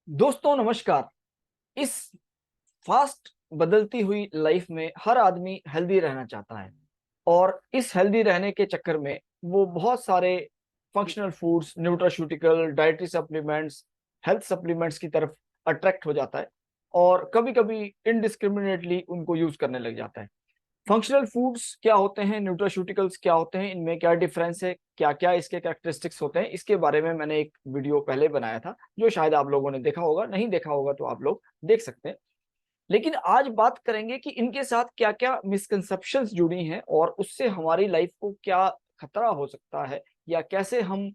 दोस्तों नमस्कार। इस फास्ट बदलती हुई लाइफ में हर आदमी हेल्दी रहना चाहता है और इस हेल्दी रहने के चक्कर में वो बहुत सारे functional foods, nutraceutical, dietary supplements, health supplements की तरफ अट्रैक्ट हो जाता है और कभी-कभी इनडिस्क्रिमिनेटली उनको यूज करने लग जाता है। फंक्शनल फूड्स क्या होते हैं, न्यूट्रास्यूटिकल्स क्या होते हैं, इनमें क्या डिफरेंस है, क्या क्या इसके कैरेक्टरिस्टिक्स होते हैं, इसके बारे में मैंने एक वीडियो पहले बनाया था जो शायद आप लोगों ने देखा होगा। नहीं देखा होगा तो आप लोग देख सकते हैं। लेकिन आज बात करेंगे कि इनके साथ क्या क्या मिसकंसेप्शंस जुड़ी हैं और उससे हमारी लाइफ को क्या खतरा हो सकता है, या कैसे हम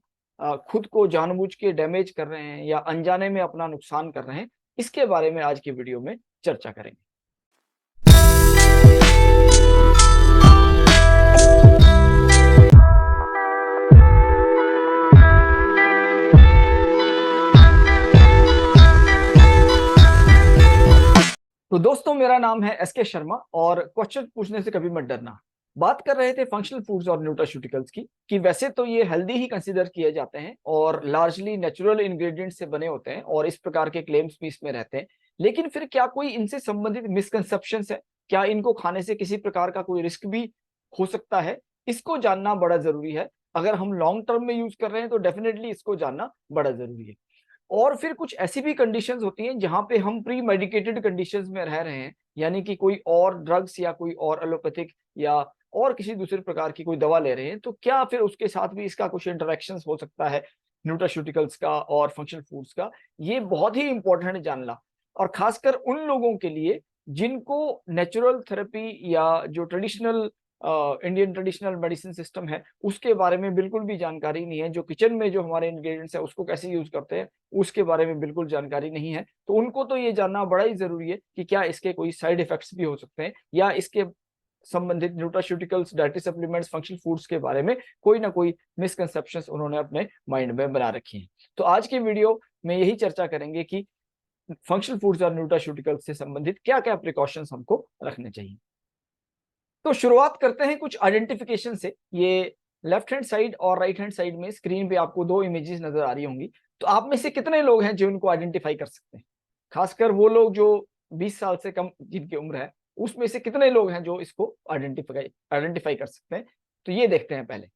खुद को जानबूझ के डैमेज कर रहे हैं या अनजाने में अपना नुकसान कर रहे हैं। इसके बारे में आज की वीडियो में चर्चा करेंगे। तो दोस्तों मेरा नाम है एसके शर्मा और क्वेश्चन पूछने से कभी मत डरना। बात कर रहे थे फंक्शनल फूड्स और न्यूट्रास्यूटिकल्स की, कि वैसे तो ये हेल्दी ही कंसीडर किए जाते हैं और लार्जली नेचुरल इंग्रेडिएंट्स से बने होते हैं और इस प्रकार के क्लेम्स भी इसमें रहते हैं। लेकिन फिर क्या कोई इनसे संबंधित मिसकंसेप्शंस है? क्या इनको खाने से किसी प्रकार का कोई रिस्क भी हो सकता है? इसको जानना बड़ा जरूरी है। अगर हम लॉन्ग टर्म में यूज कर रहे हैं तो डेफिनेटली इसको जानना बड़ा जरूरी है। और फिर कुछ ऐसी भी कंडीशंस होती हैं जहां पे हम प्री मेडिकेटेड कंडीशंस में रह रहे हैं, यानी कि कोई और ड्रग्स या कोई और एलोपैथिक या और किसी दूसरे प्रकार की कोई दवा ले रहे हैं, तो क्या फिर उसके साथ भी इसका कुछ इंटरेक्शंस हो सकता है न्यूट्रास्यूटिकल्स का और फंक्शनल फूड्स का? ये बहुत ही इंपॉर्टेंट है जानना, और खासकर उन लोगों के लिए जिनको नेचुरल थेरेपी या जो traditional Indian traditional medicine system है उसके बारे में बिल्कुल भी जानकारी नहीं है, जो किचन में जो हमारे इंग्रेडिएंट्स है उसको कैसे यूज करते हैं उसके बारे में बिल्कुल जानकारी नहीं है। तो उनको तो ये जानना बड़ा ही जरूरी है कि क्या इसके कोई साइड इफेक्ट्स भी हो सकते हैं, या इसके संबंधित nutraceuticals, dietary supplements, functional foods के बारे में कोई ना कोई मिसकंसेप्शंस उन्होंने अपने माइंड में बना रखी है। तो आज की वीडियो में यही चर्चा करेंगे कि फंक्शनल फूड्स और न्यूट्रास्यूटिकल्स से संबंधित क्या क्या प्रिकॉशंस हमको रखने चाहिए। तो शुरुआत करते हैं कुछ आइडेंटिफिकेशन से। ये लेफ्ट हैंड साइड और राइट हैंड साइड में स्क्रीन पे आपको दो इमेजेस नजर आ रही होंगी। तो आप में से कितने लोग हैं जो इनको आइडेंटिफाई कर सकते हैं? खासकर वो लोग जो 20 साल से कम जिनकी उम्र है, उसमें से कितने लोग हैं जो इसको आइडेंटिफाई आइडेंटिफाई कर सकते हैं? तो ये देखते हैं पहले।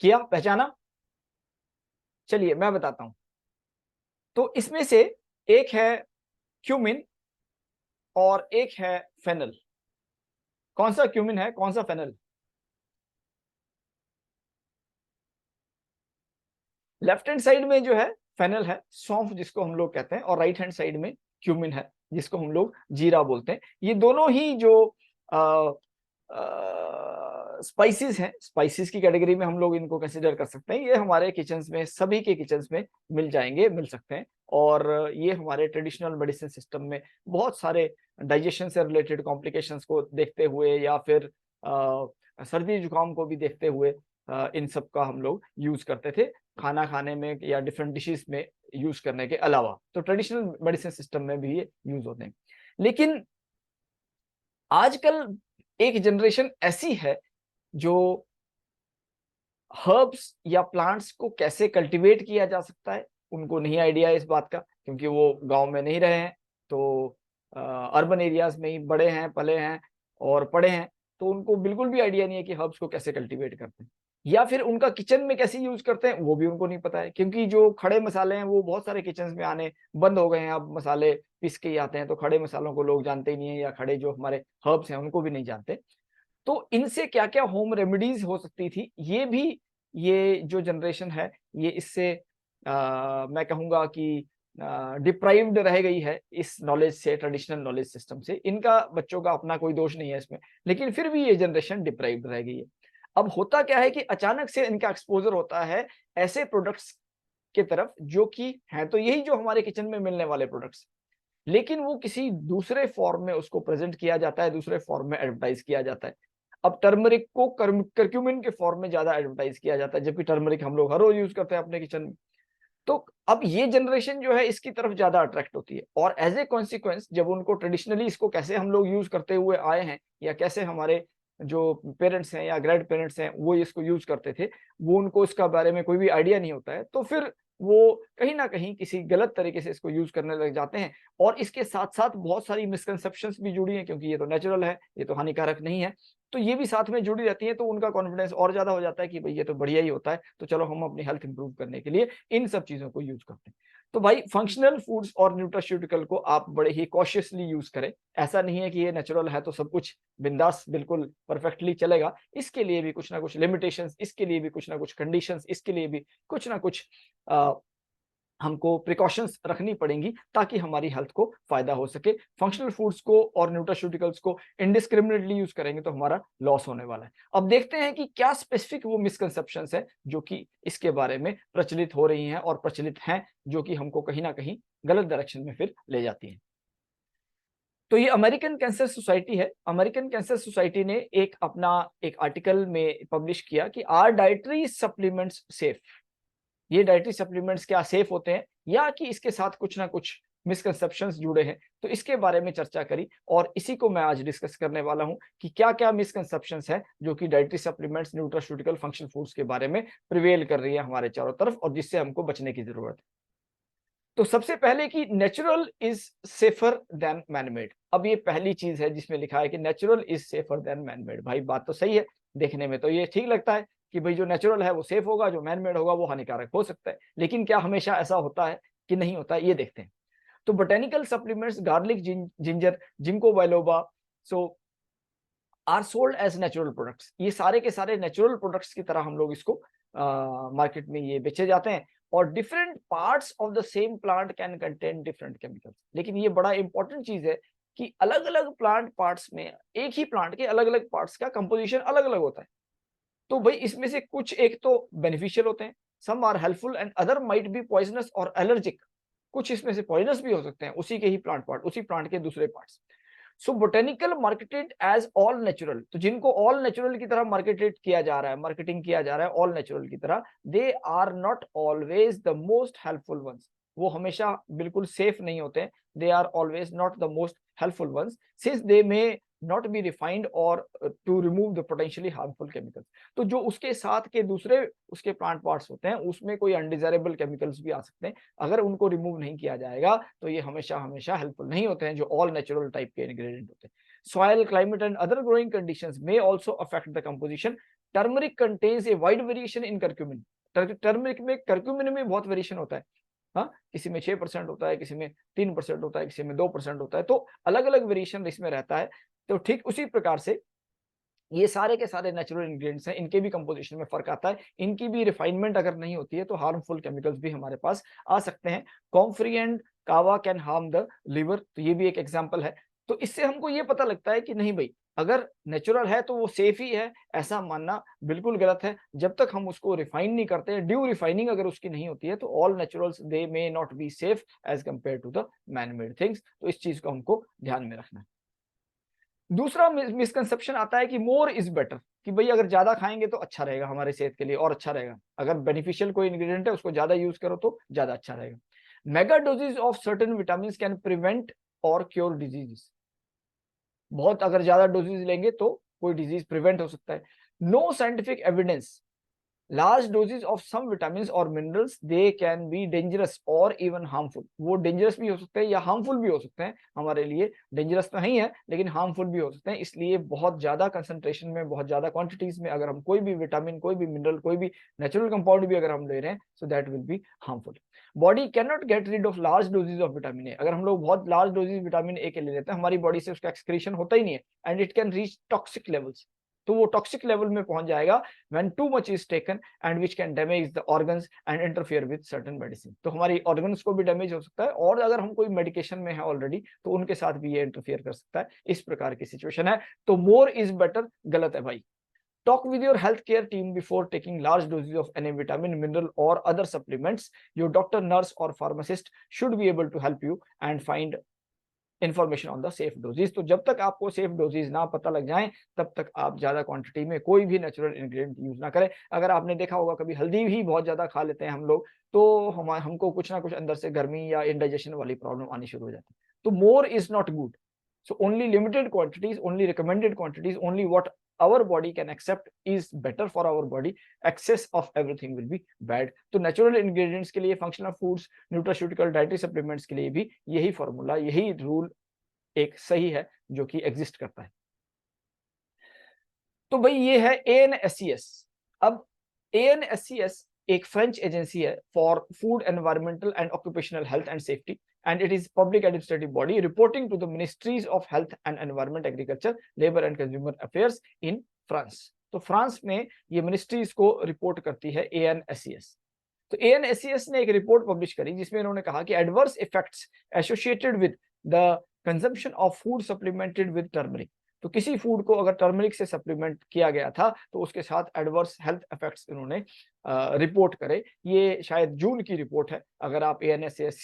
किया, पहचाना? चलिए मैं बताता हूं। तो इसमें से एक है क्यूमिन और एक है फेनल। कौन सा क्यूमिन है, कौन सा फेनल? लेफ्ट हैंड साइड में जो है फेनल है, सौंफ जिसको हम लोग कहते हैं, और राइट हैंड साइड में क्यूमिन है जिसको हम लोग जीरा बोलते हैं। ये दोनों ही जो स्पाइसेस हैं, स्पाइसेस की कैटेगरी में हम लोग इनको कंसिडर कर सकते हैं। ये हमारे किचन्स में, सभी के किचन्स में मिल जाएंगे, मिल सकते हैं। और ये हमारे ट्रेडिशनल मेडिसिन सिस्टम में बहुत सारे डाइजेशन से रिलेटेड कॉम्प्लिकेशंस को देखते हुए या फिर सर्दी जुकाम को भी देखते हुए इन सब का हम लोग यूज करते थे खाना खाने में या डिफरेंट डिशेस में यूज करने के अलावा। तो ट्रेडिशनल मेडिसिन सिस्टम में भी ये यूज होते हैं। लेकिन आजकल एक जनरेशन ऐसी है जो हर्ब्स या प्लांट्स को कैसे कल्टीवेट किया जा सकता है उनको नहीं आइडिया है इस बात का, क्योंकि वो गांव में नहीं रहे हैं। तो अर्बन एरियाज में ही बड़े हैं, पले हैं और पढ़े हैं। तो उनको बिल्कुल भी आइडिया नहीं है कि हर्ब्स को कैसे कल्टीवेट करते हैं, या फिर उनका किचन में कैसे यूज करते हैं वो भी उनको नहीं पता है, क्योंकि जो खड़े मसाले हैं वो बहुत सारे किचन में आने बंद हो गए हैं। अब मसाले पीस के ही आते हैं, तो खड़े मसालों को लोग जानते ही नहीं है, या खड़े जो हमारे हर्ब्स हैं उनको भी नहीं जानते। तो इनसे क्या क्या होम रेमेडीज हो सकती थी, ये भी ये जो जनरेशन है ये इससे मैं कहूंगा कि डिप्राइव्ड रह गई है इस नॉलेज से, ट्रेडिशनल नॉलेज सिस्टम से। इनका बच्चों का अपना कोई दोष नहीं है इसमें, लेकिन फिर भी ये जनरेशन डिप्राइव्ड रह गई है। अब होता क्या है कि अचानक से इनका एक्सपोजर होता है ऐसे प्रोडक्ट्स की तरफ जो कि हैं तो यही जो हमारे किचन में मिलने वाले प्रोडक्ट्स, लेकिन वो किसी दूसरे फॉर्म में उसको प्रेजेंट किया जाता है, दूसरे फॉर्म में एडवर्टाइज किया जाता है। अब टर्मरिक को करक्यूमिन के फॉर्म में ज्यादा एडवर्टाइज किया जाता है, जबकि टर्मरिक हम लोग हर रोज यूज करते हैं अपने किचन में। तो अब ये जनरेशन जो है इसकी तरफ ज्यादा अट्रैक्ट होती है, और एज ए कॉन्सिक्वेंस जब उनको ट्रेडिशनली इसको कैसे हम लोग यूज करते हुए आए हैं या कैसे हमारे जो पेरेंट्स हैं या ग्रैंड पेरेंट्स हैं वो इसको यूज करते थे, वो उनको इसका बारे में कोई भी आइडिया नहीं होता है, तो फिर वो कहीं ना कहीं किसी गलत तरीके से इसको यूज करने लग जाते हैं। और इसके साथ साथ बहुत सारी मिसकंसेप्शंस भी जुड़ी हैं, क्योंकि ये तो नेचुरल है, ये तो हानिकारक नहीं है, तो ये भी साथ में जुड़ी रहती है, तो उनका कॉन्फिडेंस और ज्यादा हो जाता है कि भाई ये तो बढ़िया ही होता है, तो चलो हम अपनी हेल्थ इंप्रूव करने के लिए इन सब चीजों को यूज करते हैं। तो भाई फंक्शनल फूड्स और न्यूट्रास्यूटिकल को आप बड़े ही कॉशियसली यूज करें। ऐसा नहीं है कि ये नेचुरल है तो सब कुछ बिंदास बिल्कुल परफेक्टली चलेगा, इसके लिए भी कुछ ना कुछ लिमिटेशंस, इसके लिए भी कुछ ना कुछ कंडीशंस, इसके लिए भी कुछ ना कुछ हमको प्रिकॉशंस रखनी पड़ेंगी ताकि हमारी हेल्थ को फायदा हो सके। फंक्शनल फूड्स को और न्यूट्रास्यूटिकल्स को इनडिस्क्रिमिनेटली यूज करेंगे तो हमारा लॉस होने वाला है। अब देखते हैं कि क्या स्पेसिफिक वो मिसकंसेप्शंस है जो कि इसके बारे में प्रचलित हो रही हैं और प्रचलित हैं, जो कि हमको कहीं ना कहीं गलत डायरेक्शन में फिर ले जाती हैं। तो ये अमेरिकन कैंसर सोसाइटी है। अमेरिकन कैंसर सोसाइटी ने एक आर्टिकल में पब्लिश किया कि आर डाइटरी सप्लीमेंट्स सेफ। ये डाइटरी सप्लीमेंट्स क्या सेफ होते हैं, या कि इसके साथ कुछ ना कुछ मिसकंसेप्शंस जुड़े हैं, तो इसके बारे में चर्चा करी और इसी को मैं आज डिस्कस करने वाला हूं कि क्या क्या मिसकंसेप्शंस हैं जो कि dietary supplements, nutraceutical, functional foods के बारे में प्रिवेल कर रही है हमारे चारों तरफ और जिससे हमको बचने की जरूरत है। तो सबसे पहले कि natural is safer than manmade. अब ये पहली चीज है जिसमें लिखा है कि natural is safer than manmade. भाई बात तो सही है, देखने में तो ये ठीक लगता है कि भाई जो नेचुरल है वो सेफ होगा, जो मैनमेड होगा वो हानिकारक हो सकता है, लेकिन क्या हमेशा ऐसा होता है कि नहीं होता है, ये देखते हैं। तो botanical supplements, garlic, ginger, ginkgo biloba, so are sold as natural products. ये सारे के सारे नेचुरल प्रोडक्ट्स की तरह हम लोग इसको मार्केट में ये बेचे जाते हैं। और different parts of the same plant can contain different chemicals. लेकिन ये बड़ा इंपॉर्टेंट चीज है कि अलग अलग प्लांट पार्ट्स में, एक ही प्लांट के अलग अलग पार्ट्स का कंपोजिशन अलग अलग होता है। तो भाई इसमें से कुछ एक तो बेनिफिशियल होते हैं, some are helpful and other might be poisonous और एलर्जिक। कुछ इसमें से पॉइजनस भी हो सकते हैं, उसी के ही प्लांट पार्ट, उसी प्लांट के दूसरे parts. So botanical marketed as all natural, तो जिनको ऑल नेचुरल की तरह मार्केटेड किया जा रहा है, मार्केटिंग किया जा रहा है ऑल नेचुरल की तरह, they are not always the most helpful ones. वो हमेशा बिल्कुल सेफ नहीं होते, they are always not the most helpful ones since they may not be refined और to remove the potentially harmful chemicals. तो जो उसके साथ के दूसरे उसके प्लांट पार्ट्स होते हैं उसमें कोई अनडिजायरेबल केमिकल्स भी आ सकते हैं, अगर उनको रिमूव नहीं किया जाएगा तो ये हमेशा हमेशा हेल्पफुल नहीं होते हैं, जो ऑल नेचुरल टाइप के इंग्रेडिएंट होते हैं। Soil, climate and other growing conditions may also affect the composition. Turmeric contains a wide variation in curcumin. Turmeric में, कर्क्यूमिन में बहुत वेरिएशन होता है। हाँ, किसी में 6% होता है, किसी में 3% होता है, किसी में 2% होता है, तो अलग अलग वेरिएशन इसमें रहता है। तो ठीक उसी प्रकार से ये सारे के सारे नेचुरल इंग्रेडिएंट्स हैं, इनके भी कंपोजिशन में फर्क आता है, इनकी भी रिफाइनमेंट अगर नहीं होती है तो हार्मफुल केमिकल्स भी हमारे पास आ सकते हैं। कॉम्फ्री एंड कावा कैन हार्म द लिवर, तो ये भी एक एग्जांपल है। तो इससे हमको ये पता लगता है कि नहीं भाई, अगर नेचुरल है तो वो सेफ ही है, ऐसा मानना बिल्कुल गलत है जब तक हम उसको रिफाइन नहीं करते हैं। ड्यू रिफाइनिंग अगर उसकी नहीं होती है तो all naturals they may not be safe as compare to the man made things. तो इस चीज को हमको ध्यान में रखना है। दूसरा मिसकंसेप्शन आता है कि मोर इज बेटर, कि भाई अगर ज्यादा खाएंगे तो अच्छा रहेगा, हमारे सेहत के लिए और अच्छा रहेगा, अगर बेनिफिशियल कोई इंग्रेडिएंट है उसको ज्यादा यूज करो तो ज्यादा अच्छा रहेगा। Mega doses of certain vitamin can prevent और क्योर डिजीजेस। बहुत अगर ज्यादा डोजेज लेंगे तो कोई डिजीज प्रिवेंट हो सकता है। No scientific evidence large doses of some vitamin और minerals they can be dangerous और इवन हार्मफुल। वो डेंजरस भी हो सकते हैं या हार्मफुल भी हो सकते हैं हमारे लिए। डेंजरस तो नहीं है लेकिन हार्मफुल भी हो सकते हैं, इसलिए बहुत ज्यादा कंसंट्रेशन में, बहुत ज्यादा क्वांटिटीज में अगर हम कोई भी विटामिन, कोई भी मिनरल, कोई भी नेचुरल कंपाउंड भी अगर हम ले रहे हैं so that will be harmful. Body can not get rid of large doses of vitamin A. अगर हम लोग बहुत लार्ज डोजेज विटामिन ए के ले लेते हैं, हमारी बॉडी से उसका एक्सक्रीशन होता ही नहीं है and it can reach toxic levels. तो वो टॉक्सिक लेवल में पहुंच जाएगा when too much is taken and which can damage the organs and interfere with certain medicine। तो हमारी ऑर्गन्स को भी डैमेज हो सकता है और अगर हम कोई मेडिकेशन में है ऑलरेडी तो उनके साथ भी ये इंटरफियर कर सकता है। इस प्रकार की सिचुएशन है, तो मोर इज बेटर गलत है भाई। Talk with your healthcare team before taking large doses of any vitamin, mineral or other supplements. Your doctor, nurse or pharmacist should be able to help you and find information on the safe doses. तो जब तक आपको safe doses ना पता लग जाए तब तक आप ज्यादा क्वांटिटी में कोई भी नेचुरल इंग्रेडिएंट यूज ना करें। अगर आपने देखा होगा कभी हल्दी भी बहुत ज्यादा खा लेते हैं हम लोग तो हमको कुछ ना कुछ अंदर से गर्मी या इंडाइजेशन वाली प्रॉब्लम आनी शुरू हो जाती है। तो more is not good, so only limited quantities, only recommended quantities, only what our body can accept is better for our body. Excess of everything will be bad. तो नेचुरल इंग्रेडिएंट्स के लिए, functional foods, nutraceutical, dietary supplements के लिए भी यही formula, यही rule एक सही है जो कि एग्जिस्ट करता है। तो भाई ये है ANSES। अब ANSES एक फ्रेंच एजेंसी है for food, environmental and occupational health and safety, and it is public administrative body reporting to the ministries of health and environment, agriculture, labor and consumer affairs in France। तो France में ये ministries को report करती है ANSES। तो ANSES ने एक report publish करी जिसमें इन्होंने कहा कि adverse effects associated with the consumption of food supplemented with turmeric. तो किसी फूड को अगर टर्मरिक से सप्लीमेंट किया गया था तो उसके साथ एडवर्स हेल्थ इफेक्ट्स इन्होंने रिपोर्ट करे। ये शायद जून की रिपोर्ट है, अगर आप ANSES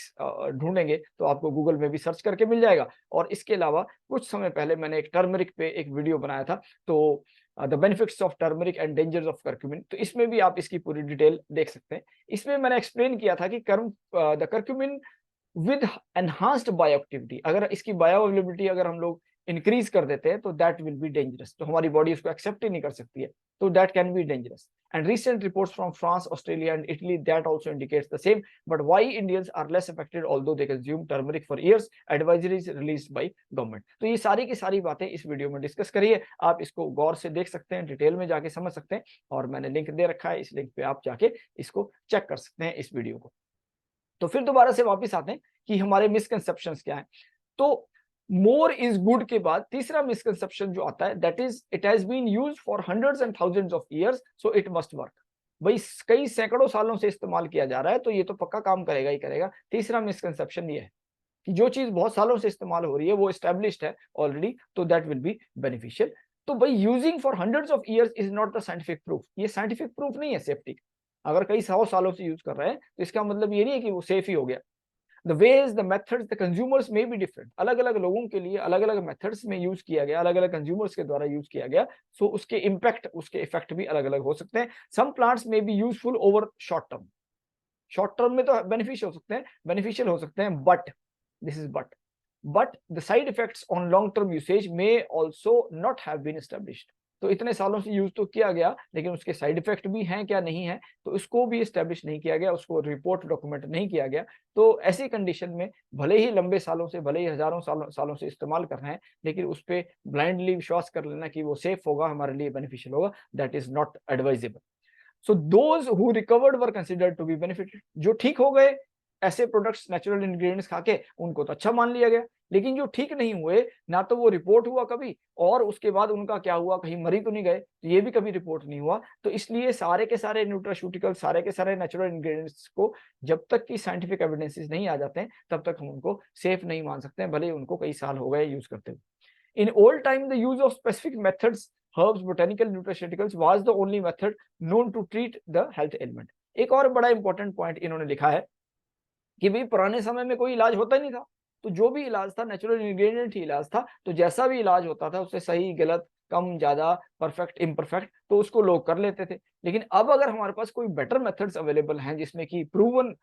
ढूंढेंगे तो आपको गूगल में भी सर्च करके मिल जाएगा। और इसके अलावा कुछ समय पहले मैंने एक टर्मरिक पे एक वीडियो बनाया था, तो the benefits of turmeric and dangers of curcumin, तो इसमें भी आप इसकी पूरी डिटेल देख सकते हैं। इसमें मैंने एक्सप्लेन किया था कि the curcumin with enhanced bioactivity, अगर इसकी बायोअवेलेबिलिटी अगर हम लोग इंक्रीज कर देते हैं तो दैट विल बी डेंजरस, तो हमारी बॉडी उसको एक्सेप्ट ही नहीं कर सकती है, तो that can be dangerous. And recent reports from France, Australia and Italy that also indicates the same, but why Indians are less affected although they consume turmeric for years, advisories released by government। तो ये सारी की सारी बातें इस video में discuss करी है, आप इसको गौर से देख सकते हैं, डिटेल में जाके समझ सकते हैं, और मैंने लिंक दे रखा है, इस लिंक पे आप जाके इसको चेक कर सकते हैं इस वीडियो को। तो फिर दोबारा से वापस आते हैं कि हमारे मिसकंसेप्शंस क्या है। तो मोर इज गुड के बाद तीसरा मिसकंसेप्शन जो आता है, that is it has been used for hundreds and thousands of years so it must work. भाई कई सैकड़ों सालों से इस्तेमाल किया जा रहा है तो ये तो पक्का काम करेगा ही करेगा। तीसरा मिसकंसेप्शन ये है कि जो चीज बहुत सालों से इस्तेमाल हो रही है वो एस्टेब्लिश्ड है ऑलरेडी, तो दैट विल बी बेनिफिशियल। तो भाई using for hundreds of years is not the scientific proof, ये साइंटिफिक प्रूफ नहीं है सेफ्टी। अगर कई 100 सालों से यूज कर रहे हैं तो इसका मतलब ये नहीं है कि वो सेफ ही हो गया। The ways, the methods, the consumers may be different। अलग अलग लोगों के लिए अलग अलग मेथड्स में यूज किया गया, अलग अलग कंज्यूमर्स के द्वारा यूज किया गया, सो उसके इम्पैक्ट, उसके इफेक्ट भी अलग अलग हो सकते हैं। सम प्लांट्स में be useful over short term, short term में तो बेनिफिशियल हो सकते हैं, but this is but the side effects on long term usage may also not have been established. तो इतने सालों से यूज तो किया गया लेकिन उसके साइड इफेक्ट भी हैं क्या नहीं है, तो इसको भी एस्टेब्लिश नहीं किया गया, उसको रिपोर्ट डॉक्यूमेंट नहीं किया गया। तो ऐसी कंडीशन में भले ही लंबे सालों से, भले ही हजारों सालों से इस्तेमाल कर रहे हैं, लेकिन उस पर ब्लाइंडली विश्वास कर लेना कि वो सेफ होगा, हमारे लिए बेनिफिशियल होगा, that is not advisable. So those who recovered were considered to be benefited. जो ठीक हो गए ऐसे प्रोडक्ट्स, नेचुरल इंग्रेडिएंट्स खा के, उनको तो अच्छा मान लिया गया, लेकिन जो ठीक नहीं हुए ना तो वो रिपोर्ट हुआ कभी, और उसके बाद उनका क्या हुआ, कहीं मरी तो नहीं गए, तो ये भी कभी रिपोर्ट नहीं हुआ। तो इसलिए सारे के सारे न्यूट्रास्यूटिकल, सारे के सारे नेचुरल इंग्रेडिएंट्स को जब तक की साइंटिफिक एविडेंसेस नहीं आ जाते हैं तब तक हम उनको सेफ नहीं मान सकते हैं, भले ही उनको कई साल हो गए यूज करते हुए। In old time, the use of specific methods, herbs, botanical nutraceuticals was the only method known to treat the health ailment। एक और बड़ा इंपॉर्टेंट पॉइंट इन्होंने लिखा है कि भाई पुराने समय में कोई इलाज होता ही नहीं था, तो जो भी इलाज था नेचुरल इंग्रेडिएंट ही इलाज था, तो जैसा भी इलाज होता था उससे सही गलत, कम ज्यादा, परफेक्ट इम्परफेक्ट, तो उसको लोग कर लेते थे। लेकिन अब अगर हमारे पास कोई बेटर मेथड्स अवेलेबल हैं जिसमें कि प्रूवन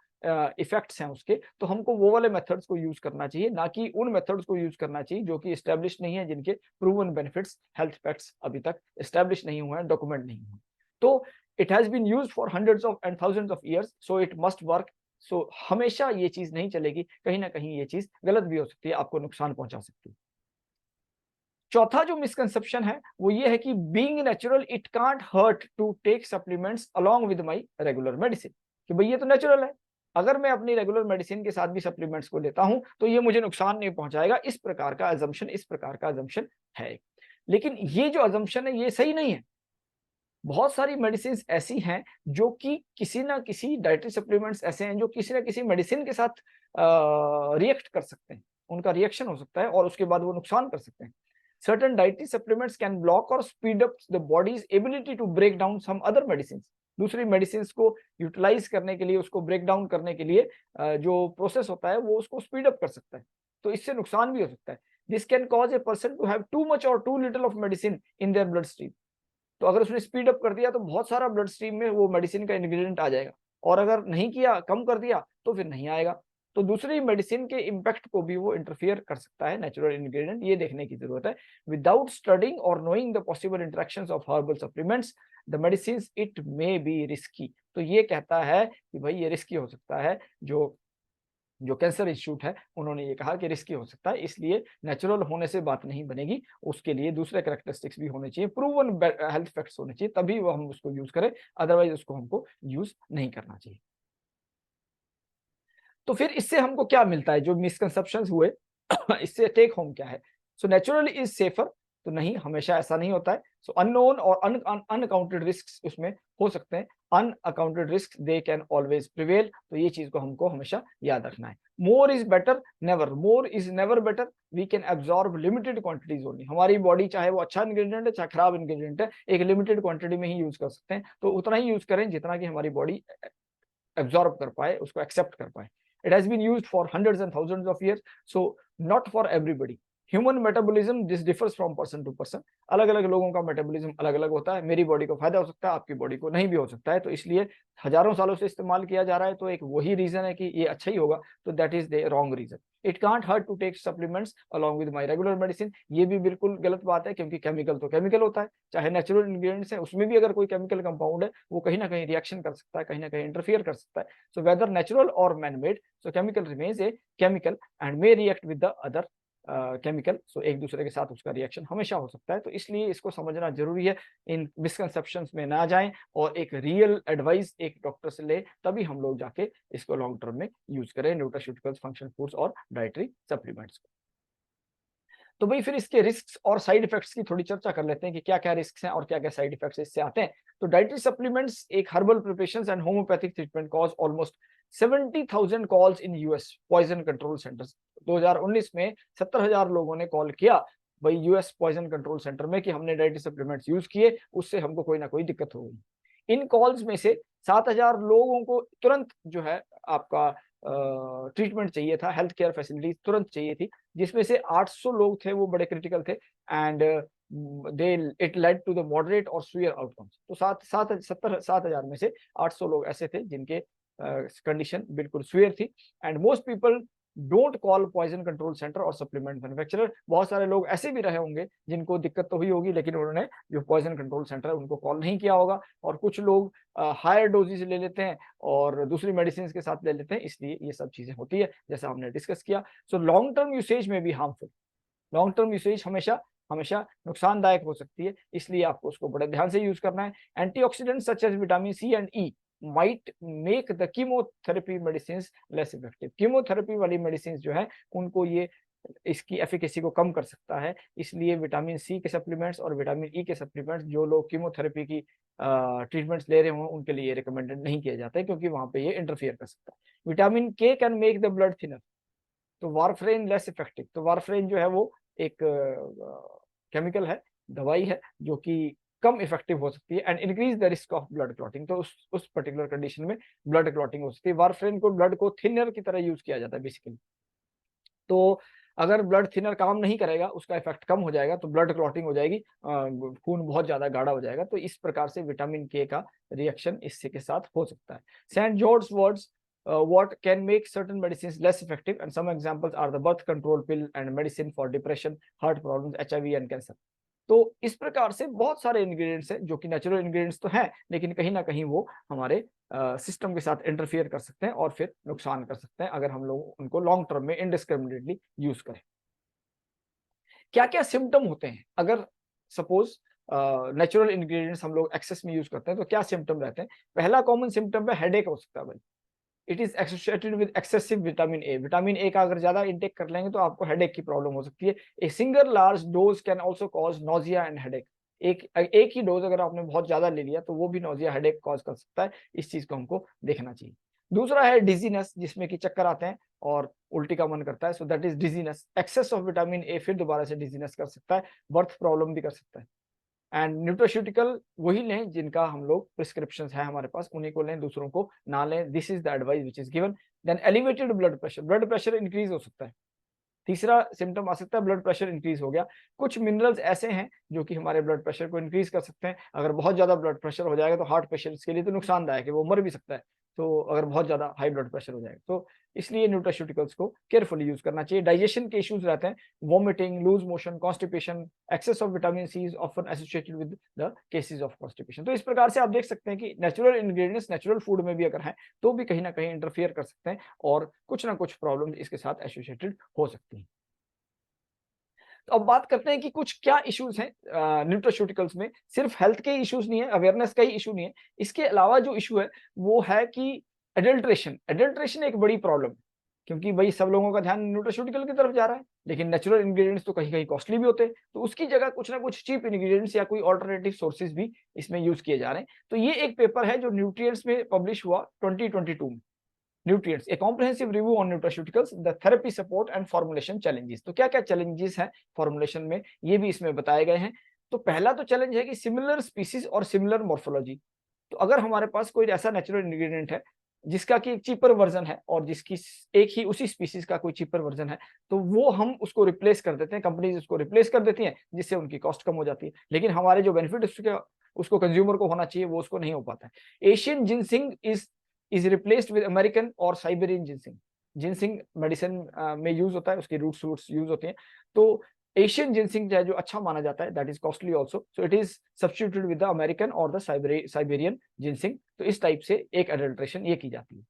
इफेक्ट्स हैं उसके, तो हमको वो वाले मेथड्स को यूज करना चाहिए, ना कि उन मेथड्स को यूज करना चाहिए जो कि एस्टेब्लिश नहीं है, जिनके प्रूवन बेनिफिट्स, हेल्थ इफेक्ट्स अभी तक एस्टेब्लिश नहीं हुए हैं, डॉक्यूमेंट नहीं हुए। तो it has been used for hundreds of and thousands of years so it must work. So हमेशा ये चीज नहीं चलेगी, कहीं ना कहीं ये चीज गलत भी हो सकती है, आपको नुकसान पहुंचा सकती है। चौथा जो मिसकंसेप्शन है वो ये है कि being natural it can't hurt to take supplements along with my regular medicine. कि भाई ये तो नेचुरल है, अगर मैं अपनी रेगुलर मेडिसिन के साथ भी सप्लीमेंट्स को लेता हूं तो ये मुझे नुकसान नहीं पहुंचाएगा, इस प्रकार का अजम्पशन है। लेकिन ये जो अजम्पशन है ये सही नहीं है। बहुत सारी मेडिसिन ऐसी हैं जो कि किसी ना किसी डाइटरी सप्लीमेंट्स ऐसे हैं जो किसी ना किसी मेडिसिन के साथ रिएक्ट कर सकते हैं, उनका रिएक्शन हो सकता है और उसके बाद वो नुकसान कर सकते हैं। Certain dietary supplements can block or speed up the body's ability to break down some other medicines। दूसरी मेडिसिन को यूटिलाइज करने के लिए, उसको ब्रेक डाउन करने के लिए जो प्रोसेस होता है वो उसको स्पीड अप कर सकता है, तो इससे नुकसान भी हो सकता है। This can cause a person to have too much और too little of medicine in their blood stream. तो अगर उसने स्पीड अप कर दिया तो बहुत सारा ब्लड स्ट्रीम में वो मेडिसिन का इंग्रेडिएंट आ जाएगा, और अगर नहीं किया, कम कर दिया, तो फिर नहीं आएगा। तो दूसरी मेडिसिन के इम्पैक्ट को भी वो इंटरफियर कर सकता है नेचुरल इंग्रेडिएंट, ये देखने की जरूरत है। विदाउट स्टडिंग और knowing the possible interactions of herbal supplements the medicine it may be risky. तो ये कहता है कि भाई ये रिस्की हो सकता है। जो जो कैंसर इंस्टीट्यूट है उन्होंने ये कहा कि रिस्की हो सकता है, इसलिए नेचुरल होने से बात नहीं बनेगी, उसके लिए दूसरे कैरेक्टरिस्टिक्स भी होने चाहिए, प्रूवन हेल्थ फैक्ट्स होने चाहिए, तभी वो हम उसको यूज करें, अदरवाइज उसको हमको यूज नहीं करना चाहिए। तो फिर इससे हमको क्या मिलता है, जो मिसकंसेप्शंस हुए इससे टेक होम क्या है? सो नेचुरल इज सेफर, तो नहीं, हमेशा ऐसा नहीं होता है। सो अननोन और अनअकाउंटेड रिस्क उसमें हो सकते हैं, unaccounted risk they can always prevail, तो ये चीज को हमको हमेशा याद रखना है। More is better never, more is never better, we can absorb limited quantities only. हमारी बॉडी चाहे वो अच्छा इंग्रेडिएंट है चाहे खराब इंग्रेडिएंट है, एक लिमिटेड क्वांटिटी में ही यूज कर सकते हैं, तो उतना ही यूज करें जितना कि हमारी बॉडी एब्जॉर्ब कर पाए, उसको एक्सेप्ट कर पाए। It has been used for hundreds and thousands of years, so not for everybody. Human metabolism this differs from person to person, अलग अलग लोगों का मेटाबॉलिज्म अलग अलग होता है। मेरी बॉडी को फायदा हो सकता है, आपकी बॉडी को नहीं भी हो सकता है, तो इसलिए हजारों सालों से इस्तेमाल किया जा रहा है, तो एक वही रीजन है कि ये अच्छा ही होगा, तो that is the wrong reason. It can't hurt to take supplements along with my regular medicine, ये भी बिल्कुल गलत बात है, क्योंकि केमिकल तो केमिकल होता है, चाहे नेचुरल इंग्रेडिएंट्स है उसमें भी अगर कोई केमिकल कंपाउंड है वो कहीं ना कहीं रिएक्शन कर सकता है, कहीं ना कहीं इंटरफियर कर सकता है। सो वेदर नेचुरल और man made, so chemical remains a chemical and may react with the other chemical, so एक दूसरे के साथ उसका रिएक्शन हमेशा हो सकता है, तो इसलिए इसको समझना जरूरी है, इन मिसकंसेप्शंस में ना जाएं और एक रियल एडवाइस एक डॉक्टर से ले, तभी हम लोग जाके इसको लॉन्ग टर्म में यूज करें न्यूट्रास्यूटिकल्स, फंक्शनल फूड्स और डाइटरी सप्लीमेंट्स को। तो भाई फिर इसके रिस्क और साइड इफेक्ट्स की थोड़ी चर्चा कर लेते हैं कि क्या क्या रिस्क हैं और क्या क्या साइड इफेक्ट्स इससे आते हैं। तो डाइटरी सप्लीमेंट्स एक herbal preparations and homeopathic treatment cause almost 70,000 calls in US poison control centers. 2019 में 70,000 लोगों ने कॉल किया भाई यूएस पॉइजन कंट्रोल सेंटर में कि हमने डाइटरी सप्लीमेंट्स यूज किए, उससे हमको कोई ना कोई दिक्कत हो गई। इन कॉल्स में से 7,000 लोगों को तुरंत जो है आपका ट्रीटमेंट चाहिए था, हेल्थ केयर फैसिलिटी तुरंत चाहिए थी, जिसमें से 800 लोग थे वो बड़े क्रिटिकल थे, and they it led to the moderate और सीवियर आउटकम्स। तो 7,000 में से 800 लोग ऐसे थे जिनके कंडीशन बिल्कुल सीवियर थी। And most people don't call poison control center और सप्लीमेंट मैन्युफैक्चरर। बहुत सारे लोग ऐसे भी रहे होंगे जिनको दिक्कत तो हुई होगी, लेकिन उन्होंने जो पॉइजन कंट्रोल सेंटर है उनको कॉल नहीं किया होगा, और कुछ लोग हायर डोजेज ले लेते हैं और दूसरी मेडिसिन के साथ ले लेते हैं, इसलिए ये सब चीजें होती है जैसा हमने डिस्कस किया। सो लॉन्ग टर्म यूसेज में भी हार्मफुल, लॉन्ग टर्म यूसेज हमेशा हमेशा नुकसानदायक हो सकती है, इसलिए आपको उसको बड़े ध्यान से यूज करना है। Antioxidant such as vitamin C and E might make the chemotherapy medicines less effective। Chemotherapy वाली मेडिसिन जो है उनको ये इसकी एफिकेसी को कम कर सकता है, इसलिए विटामिन सी के सप्लीमेंट्स और विटामिन ई के सप्लीमेंट्स जो लोग कीमोथेरेपी की ट्रीटमेंट्स ले रहे हों उनके लिए रिकमेंडेड नहीं किए जाते, क्योंकि वहां पे ये इंटरफियर कर सकता है। विटामिन के can make the blood thinner, तो वारफ्रेन लेस इफेक्टिव। तो वारफ्रेन जो है वो एक केमिकल है, दवाई है जो कि कम इफेक्टिव हो सकती है and increase the risk of blood clotting. तो उस पर्टिकुलर कंडीशन में ब्लड क्लॉटिंग हो सकती है। वारफ्रेन को ब्लड को थिनर की तरह यूज किया जाता है बेसिकली। तो अगर ब्लड थिनर काम नहीं करेगा, उसका इफेक्ट कम हो जाएगा, तो ब्लड क्लॉटिंग हो जाएगी, खून बहुत ज्यादा गाढ़ा हो जाएगा। तो इस प्रकार से विटामिन के का रिएक्शन इससे के साथ हो सकता है। Saint George words what can make certain medicines less effective, and some examples are the birth control pill and medicine for depression, heart problems, HIV and cancer। तो इस प्रकार से बहुत सारे इंग्रेडिएंट्स हैं जो कि नेचुरल इंग्रेडिएंट्स तो हैं, लेकिन कहीं ना कहीं वो हमारे सिस्टम के साथ इंटरफियर कर सकते हैं और फिर नुकसान कर सकते हैं अगर हम लोग उनको लॉन्ग टर्म में इनडिस्क्रिमिनेटली यूज करें। क्या क्या सिम्टम होते हैं अगर सपोज नेचुरल इंग्रेडिएंट्स हम लोग एक्सेस में यूज करते हैं, तो क्या सिम्टम रहते हैं? पहला कॉमन सिम्टम है हेडेक हो सकता है भाई। It is associated with excessive vitamin A. Vitamin A का अगर ज्यादा इंटेक कर लेंगे तो आपको हेडेक की प्रॉब्लम हो सकती है। A single large dose can also cause nausea and headache. एक ही डोज अगर आपने बहुत ज्यादा ले लिया तो वो भी नोजिया हेडेक कॉज कर सकता है, इस चीज को हमको देखना चाहिए। दूसरा है डिजीनेस, जिसमें कि चक्कर आते हैं और उल्टी का मन करता है, so that is dizziness. Excess of vitamin A फिर दोबारा से डिजीनेस कर सकता है, बर्थ प्रॉब्लम भी कर सकता है। एंड न्यूट्रास्यूटिकल वही लें जिनका हम लोग प्रिस्क्रिप्शन है हमारे पास, उन्हीं को लें, दूसरों को ना लें। This is the advice which is given. Then elevated blood pressure increase हो सकता है। तीसरा सिम्टम आ सकता है ब्लड प्रेशर इंक्रीज हो गया। कुछ मिनरल्स ऐसे हैं जो कि हमारे ब्लड प्रेशर को इंक्रीज कर सकते हैं। अगर बहुत ज्यादा ब्लड प्रेशर हो जाएगा तो हार्ट पेशेंट्स के लिए तो नुकसानदायक है, वो मर भी सकता है। तो अगर बहुत ज्यादा हाई ब्लड प्रेशर हो जाएगा, तो इसलिए न्यूट्रास्यूटिकल्स को केयरफुली यूज करना चाहिए। डाइजेशन के इश्यूज रहते हैं, vomiting, loose motion, constipation, excess of vitamin C is often associated with the cases of constipation. तो इस प्रकार से आप देख सकते हैं कि नेचुरल इंग्रेडिएंट्स नेचुरल फूड में भी अगर हैं तो भी कहीं ना कहीं इंटरफियर कर सकते हैं और कुछ ना कुछ प्रॉब्लम इसके साथ एसोसिएटेड हो सकती हैं। तो अब बात करते हैं कि कुछ क्या इश्यूज हैं न्यूट्रास्यूटिकल्स में। सिर्फ हेल्थ के इश्यूज नहीं है, अवेयरनेस का ही इशू नहीं है, इसके अलावा जो इशू है वो है कि एडल्ट्रेशन। एडल्ट्रेशन एक बड़ी प्रॉब्लम है, क्योंकि भाई सब लोगों का ध्यान न्यूट्रास्यूटिकल की तरफ जा रहा है, लेकिन नेचुरल इंग्रेडिएंट्स तो कहीं कहीं कॉस्टली भी होते हैं, तो उसकी जगह कुछ ना कुछ चीप इंग्रेडिएंट्स या कोई ऑल्टरनेटिव सोर्सेज भी इसमें यूज किए जा रहे हैं। तो ये एक पेपर है जो न्यूट्रिएंट्स में पब्लिश हुआ 2022 में, nutrients, A comprehensive review on nutraceuticals, the therapy support and formulation challenges. तो क्या क्या चैलेंजेस हैं फॉर्मुलेशन में, ये भी इसमें बताए गए हैं। तो पहला तो चैलेंज है कि सिमिलर स्पीसीज और सिमिलर मॉर्फोलॉजी। तो अगर हमारे पास कोई ऐसा नेचुरल इंग्रेडिएंट है जिसका कि चीपर वर्जन है और जिसकी एक ही उसी स्पीसीज का कोई चीपर वर्जन है, तो वो हम उसको रिप्लेस कर देते हैं, कंपनीज उसको रिप्लेस कर देती हैं, जिससे उनकी कॉस्ट कम हो जाती है, लेकिन हमारे जो बेनिफिट उसको कंज्यूमर को होना चाहिए वो उसको नहीं हो पाता है। Asian ginseng is replaced with American और साइबेरियन जिनसिंग। जिनसिंग मेडिसिन में यूज होता है, उसकी रूट्स यूज होती हैं, तो एशियन जिनसिंग जो अच्छा माना जाता है, that is costly also, so it is substituted with the American और द साइबेरियन जिनसिंग। तो इस टाइप से एक एडल्ट्रेशन ये की जाती है।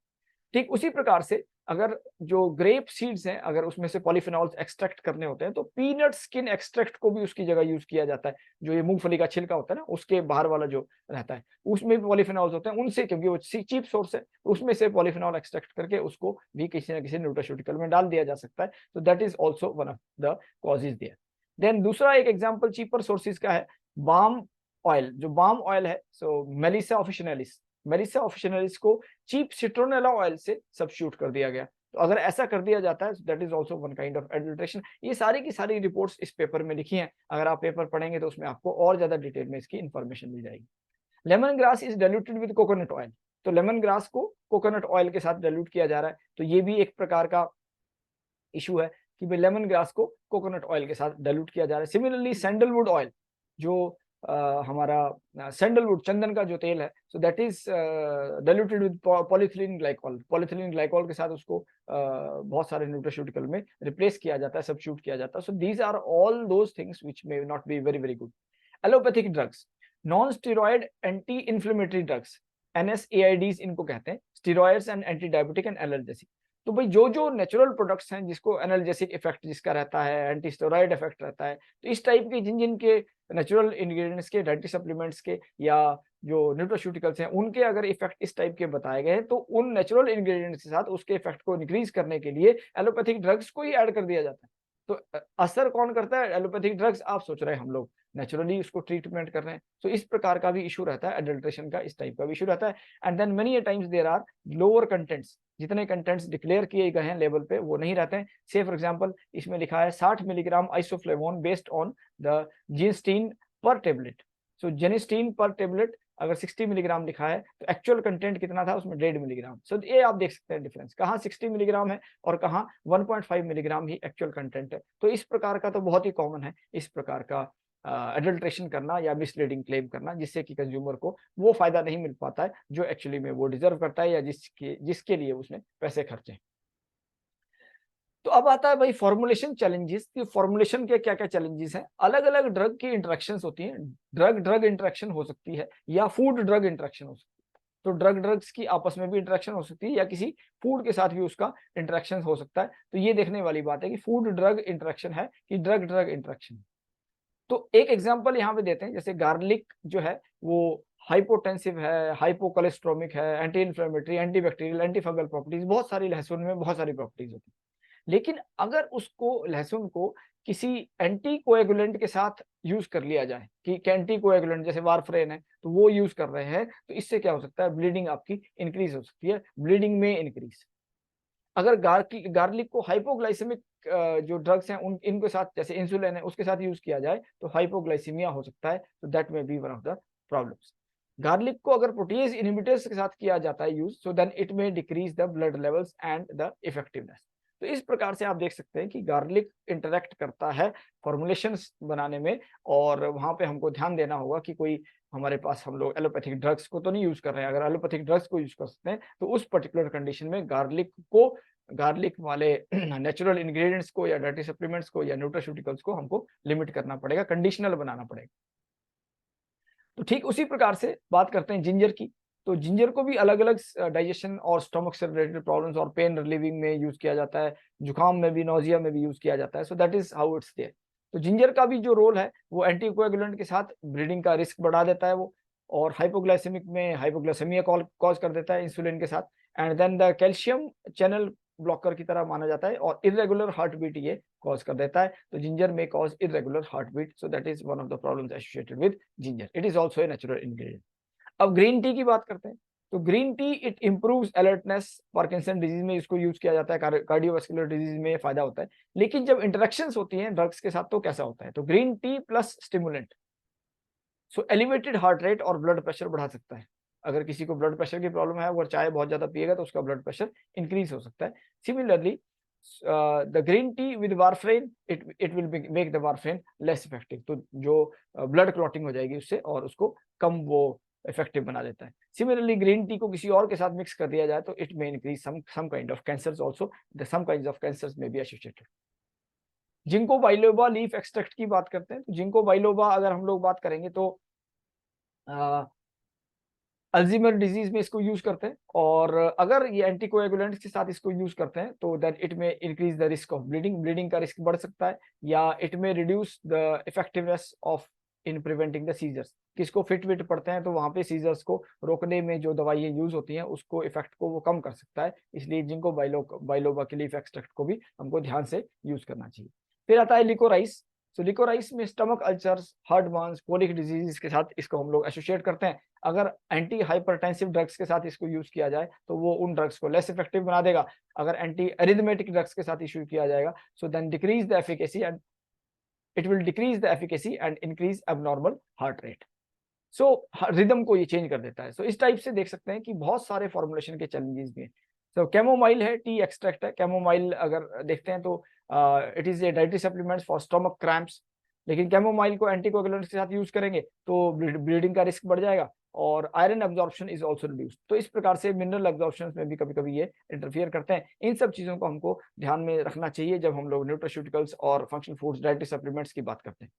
ठीक उसी प्रकार से अगर जो ग्रेप सीड्स हैं, अगर उसमें से पॉलीफिनॉल्स एक्सट्रैक्ट करने होते हैं, तो पीनट स्किन एक्सट्रैक्ट को भी उसकी जगह यूज किया जाता है। जो ये मूंगफली का छिलका होता है ना, उसके बाहर वाला जो रहता है उसमें भी पॉलीफिनॉल्स होते हैं, उनसे, क्योंकि वो चीप सोर्स है, उसमें से पॉलीफिनॉल एक्सट्रैक्ट करके उसको भी किसी ना किसी न्यूट्रास्यूटिकल में डाल दिया जा सकता है। तो that is also one of the causes there. Then दूसरा एक एग्जाम्पल चीपर सोर्सेज का है, बाम ऑयल। जो बाम ऑयल है, so Melissa officinalis, Melissa officinalis को चीप सिट्रोनेला ऑयल से सब्स्टिट्यूट कर दिया गया। तो अगर ऐसा कर दिया जाता है, that is also one kind of adulteration. ये सारी की सारी रिपोर्ट्स इस पेपर में लिखी हैं, अगर आप पेपर पढ़ेंगे तो उसमें आपको और ज्यादा डिटेल में इसकी इंफॉर्मेशन मिल जाएगी। Lemon grass is diluted with coconut oil. तो लेमन ग्रास को कोकोनट ऑयल के साथ डाइल्यूट किया जा रहा है, तो ये भी एक प्रकार का इशू है कि भाई लेमन ग्रास को कोकोनट ऑयल के साथ डाइल्यूट किया जा रहा है। सिमिलरली सैंडलवुड ऑयल, जो हमारा सैंडलवुड चंदन का जो तेल है, so that is diluted with polythene glycol. Polythene glycol के साथ उसको बहुत सारे न्यूट्रास्यूटिकल में रिप्लेस किया जाता है, सब्स्टिट्यूट किया जाता है। So these are all those things which may not be very very good. Allopathic drugs, non steroid anti inflammatory drugs, NSAIDs इनको कहते हैं, steroids and anti diabetic and analgesic. तो भाई जो जो नेचुरल प्रोडक्ट्स हैं जिसको एनाल्जेसिक इफेक्ट जिसका रहता है, एंटी स्टेरॉयड इफेक्ट रहता है, तो इस टाइप के जिन जिन के नेचुरल इंग्रेडिएंट्स के, डाइटरी सप्लीमेंट्स के या जो न्यूट्रास्यूटिकल्स हैं उनके अगर इफेक्ट इस टाइप के बताए गए हैं, तो उन नेचुरल इंग्रेडिएंट्स के साथ उसके इफेक्ट को इंक्रीज करने के लिए एलोपैथिक ड्रग्स को ही ऐड कर दिया जाता है। तो असर कौन करता है? Allopathic drugs. आप सोच रहे हैं हम लोग नेचुरली उसको ट्रीटमेंट कर रहे हैं, तो इस प्रकार का भी इशू रहता है, एडल्ट्रेशन का इस टाइप का भी इशू रहता है। And then many times there are lower contents, जितने कंटेंट्स डिक्लेयर किए गए हैं लेवल पे वो नहीं रहते हैं। से फॉर एग्जांपल इसमें लिखा है 60 milligram isoflavone based on the genistein per tablet. सो जेनिस्टीन पर टेबलेट अगर 60 मिलीग्राम लिखा है, तो एक्चुअल कंटेंट कितना था उसमें 1.5 मिलीग्राम। सो ये आप देख सकते हैं डिफरेंस, कहाँ 60 मिलीग्राम है और कहाँ 1.5 मिलीग्राम ही एक्चुअल कंटेंट है। तो इस प्रकार का तो बहुत ही कॉमन है इस प्रकार का एडल्ट्रेशन करना या मिसलीडिंग क्लेम करना, जिससे कि कंज्यूमर को वो फायदा नहीं मिल पाता है जो एक्चुअली में वो डिजर्व करता है या जिसके लिए उसने पैसे खर्चे। तो अब आता है भाई फॉर्मुलेशन चैलेंजेस। फॉर्मुलेशन के क्या क्या चैलेंजेस हैं? अलग अलग ड्रग की इंटरेक्शंस होती हैं, ड्रग ड्रग इंटरेक्शन हो सकती है या फूड ड्रग इंटरेक्शन हो सकती है। तो ड्रग ड्रग्स की आपस में भी इंटरेक्शन हो सकती है या किसी फूड के साथ भी उसका इंटरेक्शन हो सकता है। तो ये देखने वाली बात है कि फूड ड्रग इंटरेक्शन है कि ड्रग ड्रग इंटरेक्शन। तो एक एग्जांपल यहाँ पे देते हैं, जैसे गार्लिक जो है वो हाइपोटेंसिव है, हाइपोकोलेस्ट्रोमिक है, anti inflammatory, anti bacterial, anti fungal properties, बहुत सारी लहसुन में बहुत सारी प्रॉपर्टीज होती है। लेकिन अगर उसको लहसुन को किसी एंटी कोएगुलेंट के साथ यूज कर लिया जाए, कि एंटी कोएगुलेंट जैसे वारफरेन है तो वो यूज कर रहे हैं, तो इससे क्या हो सकता है? ब्लीडिंग आपकी इंक्रीज हो सकती है, ब्लीडिंग में इंक्रीज। अगर गार्लिक को हाइपोग्लाइसेमिक जो ड्रग्स हैं उन इनके साथ, जैसे इंसुलिन है उसके साथ यूज किया जाए, तो हाइपोग्लाइसीमिया हो सकता है। तो that may be one of the problems. Garlic को अगर प्रोटीज इनहिबिटर्स के साथ किया जाता है use, so then it may decrease the blood levels and the effectiveness. तो इस प्रकार से आप देख सकते हैं कि गार्लिक इंटरेक्ट करता है फॉर्मुलेशंस बनाने में, और वहां पे हमको ध्यान देना होगा कि कोई हमारे पास हम लोग एलोपैथिक ड्रग्स को तो नहीं यूज कर रहे हैं। अगर एलोपैथिक ड्रग्स को यूज कर सकते हैं तो उस पर्टिकुलर कंडीशन में गार्लिक वाले नेचुरल इंग्रेडिएंट्स को या डाइटरी सप्लीमेंट्स को या न्यूट्रास्यूटिकल्स को हमको लिमिट करना पड़ेगा, कंडीशनल बनाना पड़ेगा। तो ठीक उसी प्रकार से बात करते हैं जिंजर की। तो जिंजर को भी अलग अलग डाइजेशन और स्टमक से रिलेटेड प्रॉब्लम्स और पेन रिलीविंग में यूज किया जाता है, जुकाम में भी, नोजिया में भी यूज किया जाता है। So that is how it's there. तो जिंजर का भी जो रोल है वो एंटीकोएगुलेंट के साथ ब्लीडिंग का रिस्क बढ़ा देता है वो, और हाइपोग्लाइसेमिक में हाइपोग्लाइसेमिया कॉज कर देता है इंसुलिन के साथ। And then the calcium channel blocker की तरह माना जाता है, और इरेगुलर हार्ट बीट ये कॉज कर देता है। तो ginger may cause irregular heart beat, so that is one of the problems associated with ginger. It is also a natural ingredient. अब ग्रीन टी की बात करते हैं। तो green tea it improves alertness, Parkinson disease में इसको use किया जाता है, कार्डियोवास्कुलर डिजीज में फायदा होता है। लेकिन जब इंटरेक्शंस होती हैं ड्रग्स के साथ तो कैसा होता है? तो ग्रीन टी प्लस स्टिमुलेंट, सो एलिवेटेड हार्ट रेट और ब्लड प्रेशर बढ़ा सकता है। अगर किसी को ब्लड प्रेशर की प्रॉब्लम है, अगर चाय बहुत ज्यादा पिएगा तो उसका ब्लड प्रेशर इंक्रीज हो सकता है। Similarly the green tea with warfarin, it will make the warfarin less effective. तो जो ब्लड क्लॉटिंग हो जाएगी उससे, और उसको कम वो इफेक्टिव बना देता है। सिमिलरली ग्रीन टी को किसी और के साथ मिक्स कर दिया जाए तो it may increase some kind of cancers also, some kinds of cancers may be associated. Ginkgo biloba leaf extract की बात करते हैं। तो जिंको बाइलोबा अगर हम लोग बात करेंगे तो अल्जीमर डिजीज में इसको यूज करते हैं, और अगर ये एंटीकोएगुलेंट्स के साथ इसको यूज करते हैं तो then it may increase the risk of bleeding का रिस्क बढ़ सकता है, या it may reduce the effectiveness of in preventing the seizures. किसको फिट विट पड़ते हैं तो वहां पे सीजर्स को रोकने में जो दवाइयां यूज होती हैं उसको इफेक्ट को वो कम कर सकता है। इसलिए जिंको बाइलोबा के लीफ एक्सट्रैक्ट को भी हमको ध्यान से यूज करना चाहिए। फिर आता है लिकोराइस। तो लिकोराइस में stomach ulcers, heart Burns, colic disease के साथ इसको हम लोग एसोसिएट करते हैं। अगर एंटी हाइपरटेंसिव ड्रग्स के साथ इसको यूज किया जाए तो वो उन ड्रग्स को लेस इफेक्टिव बना देगा। अगर एंटी एरिथमेटिक ड्रग्स के साथ इशू किया जाएगा so then decrease the efficacy and it will decrease the efficacy and increase abnormal heart rate. So rhythm को ये चेंज कर देता है। सो इस टाइप से देख सकते हैं कि बहुत सारे फॉर्मुलेशन के चैलेंजेस भी हैं। तो कैमोमाइल है, टी एक्सट्रैक्ट है। कैमोमाइल अगर देखते हैं तो it is a dietary supplement for stomach cramps. लेकिन कैमोमाइल को एंटीकोगुलेंट्स के साथ यूज करेंगे तो ब्लीडिंग का रिस्क बढ़ जाएगा, और iron absorption is also reduced. तो इस प्रकार से मिनरल एब्जॉर्प्शन में भी कभी कभी ये इंटरफियर करते हैं। इन सब चीजों को हमको ध्यान में रखना चाहिए जब हम लोग न्यूट्रास्यूटिकल्स और फंक्शनल फूड्स, डाइटरी सप्लीमेंट्स की बात करते हैं।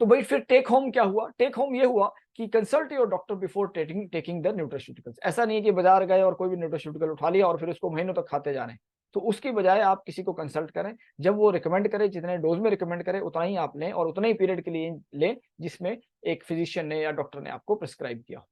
तो भाई फिर टेक होम क्या हुआ? टेक होम ये हुआ कि consult your doctor before taking the nutraceuticals. ऐसा नहीं है कि बाजार गए और कोई भी न्यूट्रास्यूटिकल उठा लिया और फिर उसको महीनों तक खाते जा रहे हैं। तो उसकी बजाय आप किसी को कंसल्ट करें, जब वो रिकमेंड करे, जितने डोज में रिकमेंड करे उतना ही आप लें, और उतने ही पीरियड के लिए लें जिसमें एक फिजिशियन ने या डॉक्टर ने आपको प्रिस्क्राइब किया हो।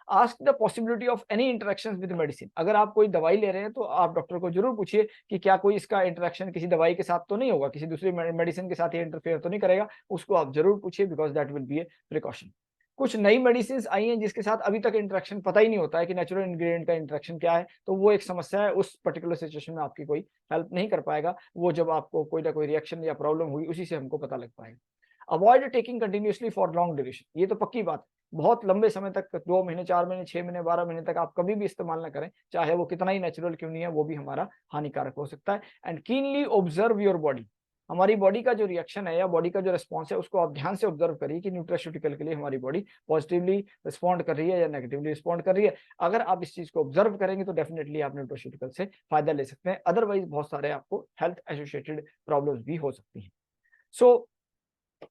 Ask the possibility of any interaction with medicine. अगर आप कोई दवाई ले रहे हैं तो आप डॉक्टर को जरूर पूछिए कि क्या कोई इसका इंटरेक्शन किसी दवाई के साथ तो नहीं होगा, किसी दूसरी मेडिसिन के साथ ये इंटरफेयर तो नहीं करेगा। उसको आप जरूर पूछिए, because that will B A precaution. कुछ नई मेडिसिन आई हैं जिसके साथ अभी तक इंटरेक्शन पता ही नहीं होता है कि नेचुरल इंग्रेडिएंट का इंटरेक्शन क्या है, तो वो एक समस्या है। उस पर्टिकुलर सिचुएशन में आपकी कोई हेल्प नहीं कर पाएगा। वो जब आपको कोई ना कोई रिएक्शन या प्रॉब्लम हुई उसी से हमको पता लग पाएगा। Avoid taking continuously for long duration. ये तो पक्की बात है, बहुत लंबे समय तक, 2 महीने, 4 महीने, 6 महीने, 12 महीने तक आप कभी भी इस्तेमाल ना करें, चाहे वो कितना ही नेचुरल क्यों नहीं है, वो भी हमारा हानिकारक हो सकता है। And keenly observe your body. हमारी बॉडी का जो रिएक्शन है या बॉडी का जो रिस्पॉन्स है उसको आप ध्यान से ऑब्जर्व करिए कि न्यूट्रास्यूटिकल के लिए हमारी बॉडी पॉजिटिवली रिस्पॉन्ड कर रही है या नेगेटिवली रिस्पॉन्ड कर रही है। अगर आप इस चीज को ऑब्जर्व करेंगे तो डेफिनेटली आप न्यूट्रास्यूटिकल से फायदा ले सकते हैं। अदरवाइज बहुत सारे आपको हेल्थ एसोसिएटेड प्रॉब्लम्स भी हो सकती हैं। सो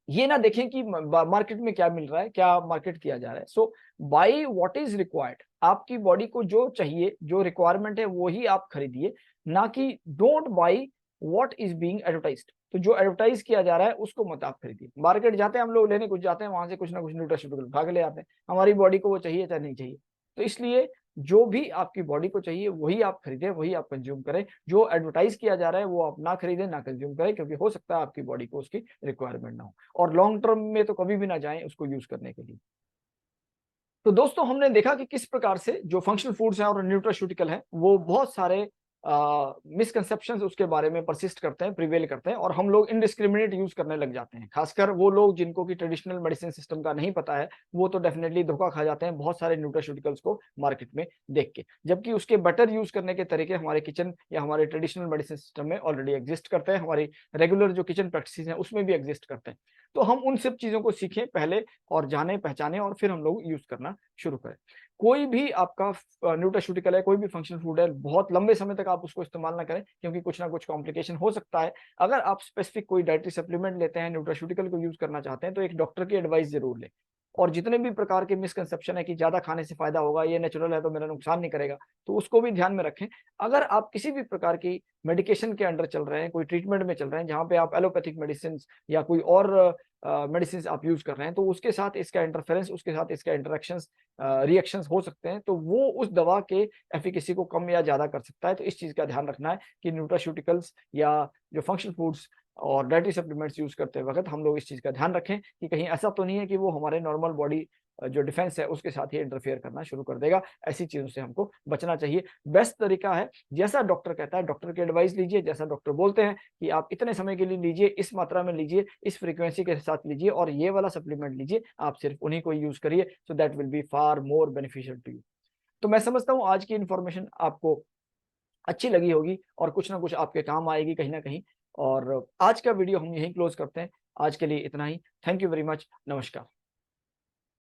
ये ना देखें कि मार्केट में क्या मिल रहा है, क्या मार्केट किया जा रहा है। So by what is required. आपकी बॉडी को जो चाहिए, जो रिक्वायरमेंट है वो ही आप खरीदिए, ना कि don't buy what is being advertised. तो जो एडवर्टाइज किया जा रहा है उसको मत आप खरीदिए। मार्केट जाते हैं हम लोग लेने, कुछ जाते हैं वहां से कुछ ना कुछ न्यूट्रास्यूटिकल उठा के ले आते हैं। हमारी बॉडी को वो चाहिए चाहे नहीं चाहिए। तो इसलिए जो भी आपकी बॉडी को चाहिए वही आप खरीदें, वही आप कंज्यूम करें। जो एडवर्टाइज किया जा रहा है वो आप ना खरीदें, ना कंज्यूम करें, क्योंकि हो सकता है आपकी बॉडी को उसकी रिक्वायरमेंट ना हो, और लॉन्ग टर्म में तो कभी भी ना जाएं उसको यूज करने के लिए। तो दोस्तों हमने देखा कि किस प्रकार से जो फंक्शनल फूड्स हैं और न्यूट्रास्यूटिकल है वो बहुत सारे मिसकंसेप्शंस उसके बारे में परसिस्ट करते हैं, प्रिवेल करते हैं, और हम लोग इनडिस्क्रिमिनेट यूज करने लग जाते हैं। खासकर वो लोग जिनको कि ट्रेडिशनल मेडिसिन सिस्टम का नहीं पता है, वो तो डेफिनेटली धोखा खा जाते हैं बहुत सारे न्यूट्रास्यूटिकल्स को मार्केट में देख के, जबकि उसके बेटर यूज करने के तरीके हमारे किचन या हमारे ट्रेडिशनल मेडिसिन सिस्टम में ऑलरेडी एग्जिस्ट करते हैं, हमारी रेगुलर जो किचन प्रैक्टिस है उसमें भी एग्जिस्ट करते हैं। तो हम उन सब चीजों को सीखें पहले, और जाने पहचाने, और फिर हम लोग यूज करना शुरू करें। कोई भी आपका न्यूट्रास्यूटिकल है, कोई भी फंक्शनल फूड है, बहुत लंबे समय तक आप उसको इस्तेमाल ना करें, क्योंकि कुछ ना कुछ कॉम्प्लिकेशन हो सकता है। अगर आप स्पेसिफिक कोई डाइटरी सप्लीमेंट लेते हैं, न्यूट्रास्यूटिकल को यूज करना चाहते हैं, तो एक डॉक्टर की एडवाइस जरूर लें। और जितने भी प्रकार के मिसकंसेप्शन है कि ज्यादा खाने से फायदा होगा, ये नेचुरल है तो मेरा नुकसान नहीं करेगा, तो उसको भी ध्यान में रखें। अगर आप किसी भी प्रकार की मेडिकेशन के अंडर चल रहे हैं, कोई ट्रीटमेंट में चल रहे हैं, जहां पे आप एलोपैथिक मेडिसिन या कोई और मेडिसिन आप यूज कर रहे हैं, तो उसके साथ इसका इंटरफेरेंस, उसके साथ इसका इंटरेक्शंस, रिएक्शंस हो सकते हैं, तो वो उस दवा के एफिकेसी को कम या ज्यादा कर सकता है। तो इस चीज का ध्यान रखना है कि न्यूट्रास्यूटिकल्स या जो फंक्शनल फूड्स और डाइटरी सप्लीमेंट्स यूज करते वक्त हम लोग इस चीज का ध्यान रखें कि कहीं ऐसा तो नहीं है कि वो हमारे नॉर्मल बॉडी जो डिफेंस है उसके साथ ही इंटरफेयर करना शुरू कर देगा। ऐसी चीजों से हमको बचना चाहिए। बेस्ट तरीका है, जैसा डॉक्टर कहता है, डॉक्टर की एडवाइस लीजिए, जैसा डॉक्टर बोलते हैं कि आप इतने समय के लिए लीजिए, इस मात्रा में लीजिए, इस फ्रीक्वेंसी के साथ लीजिए, और ये वाला सप्लीमेंट लीजिए, आप सिर्फ उन्हीं को यूज करिए, so that will be far more beneficial to you. तो मैं समझता हूं आज की इन्फॉर्मेशन आपको अच्छी लगी होगी और कुछ ना कुछ आपके काम आएगी कहीं ना कहीं। और आज का वीडियो हम यहीं क्लोज करते हैं। आज के लिए इतना ही। Thank you very much. नमस्कार।